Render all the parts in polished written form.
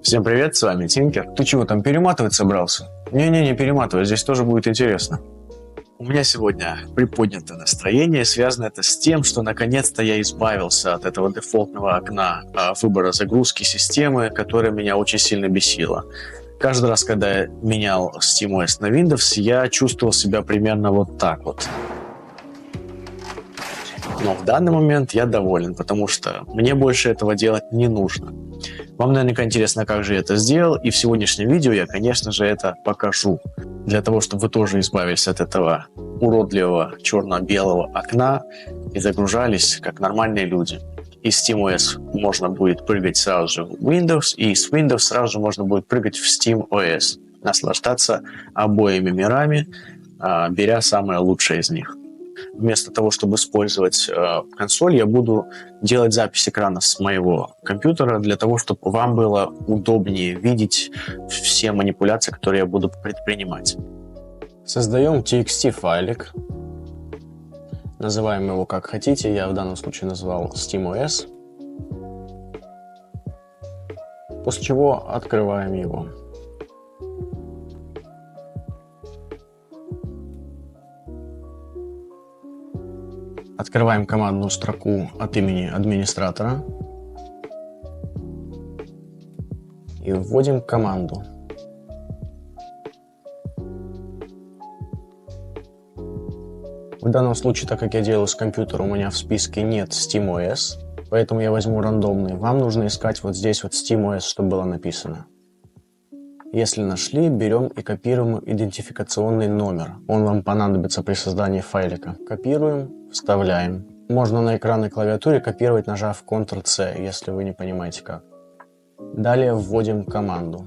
Всем привет, с вами Тинкер. Ты чего там перематывать собрался? Не перематывай, здесь тоже будет интересно. У меня сегодня приподнятое настроение, связано это с тем, что наконец-то я избавился от этого дефолтного окна выбора загрузки системы, которое меня очень сильно бесило. Каждый раз, когда я менял SteamOS на Windows, я чувствовал себя примерно вот так вот. Но в данный момент я доволен, потому что мне больше этого делать не нужно. Вам наверняка интересно, как же я это сделал, и в сегодняшнем видео я, конечно же, это покажу. Для того, чтобы вы тоже избавились от этого уродливого черно-белого окна и загружались как нормальные люди. Из SteamOS можно будет прыгать сразу же в Windows, и с Windows сразу же можно будет прыгать в SteamOS, наслаждаться обоими мирами, беря самое лучшее из них. Вместо того, чтобы использовать консоль, я буду делать запись экрана с моего компьютера для того, чтобы вам было удобнее видеть все манипуляции, которые я буду предпринимать. Создаем TXT файлик. Называем его как хотите. Я в данном случае назвал SteamOS. После чего открываем его. Открываем командную строку от имени администратора и вводим команду. В данном случае, так как я делаю с компьютера, у меня в списке нет SteamOS, поэтому я возьму рандомный. Вам нужно искать вот здесь вот SteamOS, чтобы было написано. Если нашли, берем и копируем идентификационный номер. Он вам понадобится при создании файлика. Копируем, вставляем. Можно на экранной клавиатуре копировать, нажав Ctrl-C, если вы не понимаете как. Далее вводим команду.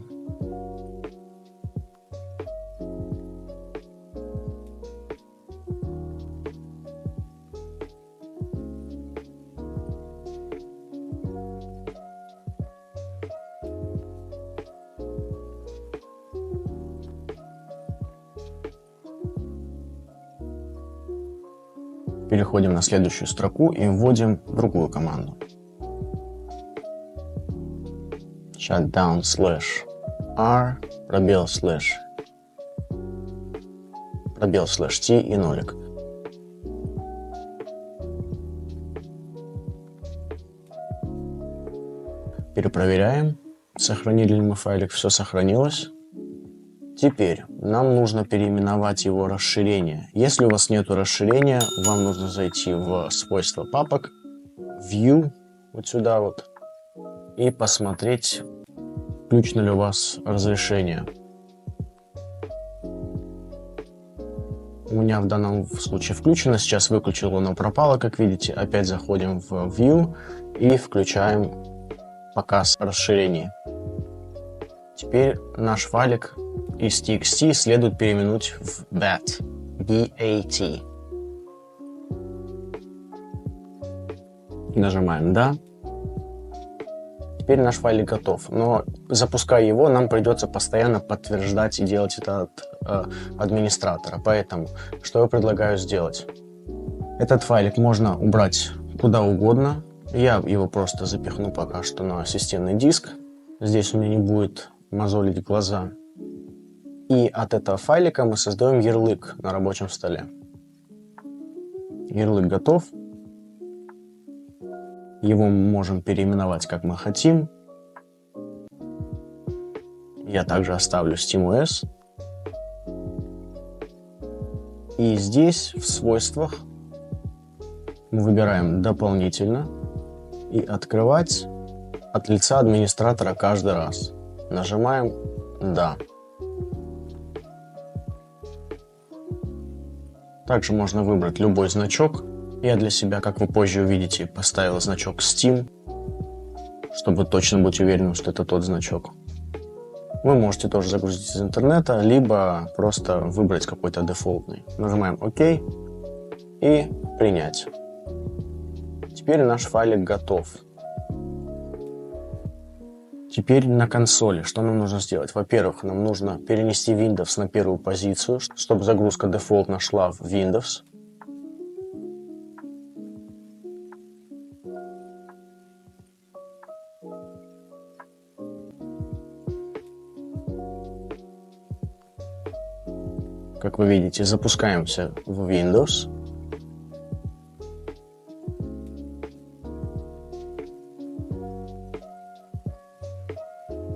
Переходим на следующую строку и вводим другую команду. Shutdown /r пробел /t и нолик. Перепроверяем, сохранили ли мы файлик, все сохранилось. Теперь нам нужно переименовать его расширение. Если у вас нет расширения, вам нужно зайти в свойства папок, View, вот сюда вот, и посмотреть, включено ли у вас разрешение. У меня в данном случае включено, сейчас выключил, оно пропало, как видите. Опять заходим в View и включаем показ расширений. Теперь наш файлик из TXT следует переименовать в BAT. B-A-T. Нажимаем «Да». Теперь наш файлик готов, но запуская его, нам придется постоянно подтверждать и делать это от администратора. Поэтому, что я предлагаю сделать? Этот файлик можно убрать куда угодно. Я его просто запихну пока что на системный диск. Здесь у меня не будет мозолить глаза. И от этого файлика мы создаем ярлык на рабочем столе. Ярлык готов. Его мы можем переименовать как мы хотим. Я также оставлю SteamOS. И здесь в свойствах мы выбираем дополнительно и открывать от лица администратора каждый раз. Нажимаем «Да». Также можно выбрать любой значок. Я для себя, как вы позже увидите, поставил значок Steam, чтобы точно быть уверенным, что это тот значок. Вы можете тоже загрузить из интернета, либо просто выбрать какой-то дефолтный. Нажимаем ОК и принять. Теперь наш файлик готов. Теперь на консоли. Что нам нужно сделать? Во-первых, нам нужно перенести Windows на первую позицию, чтобы загрузка дефолтно шла в Windows. Как вы видите, запускаемся в Windows.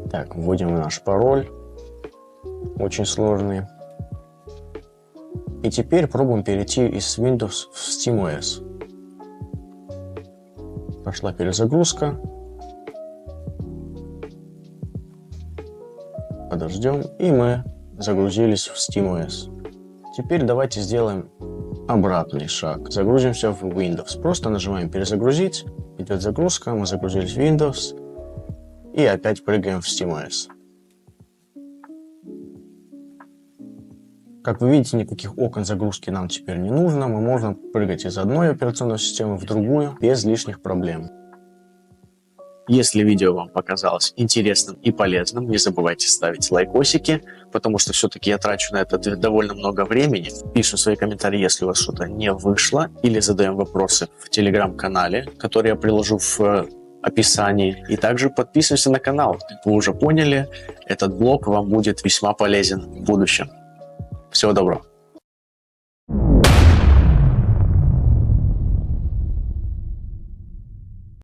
Так, вводим наш пароль, очень сложный. И теперь пробуем перейти из Windows в SteamOS. Пошла перезагрузка. Подождем, и мы загрузились в SteamOS. Теперь давайте сделаем обратный шаг. Загрузимся в Windows. Просто нажимаем перезагрузить, идет загрузка, мы загрузились в Windows и опять прыгаем в SteamOS. Как вы видите, никаких окон загрузки нам теперь не нужно. Мы можем прыгать из одной операционной системы в другую без лишних проблем. Если видео вам показалось интересным и полезным, не забывайте ставить лайкосики, потому что все-таки я трачу на это довольно много времени. Пишу свои комментарии, если у вас что-то не вышло, или задаем вопросы в телеграм-канале, который я приложу в описании. И также подписывайтесь на канал. Как вы уже поняли, этот блог вам будет весьма полезен в будущем. Всего доброго.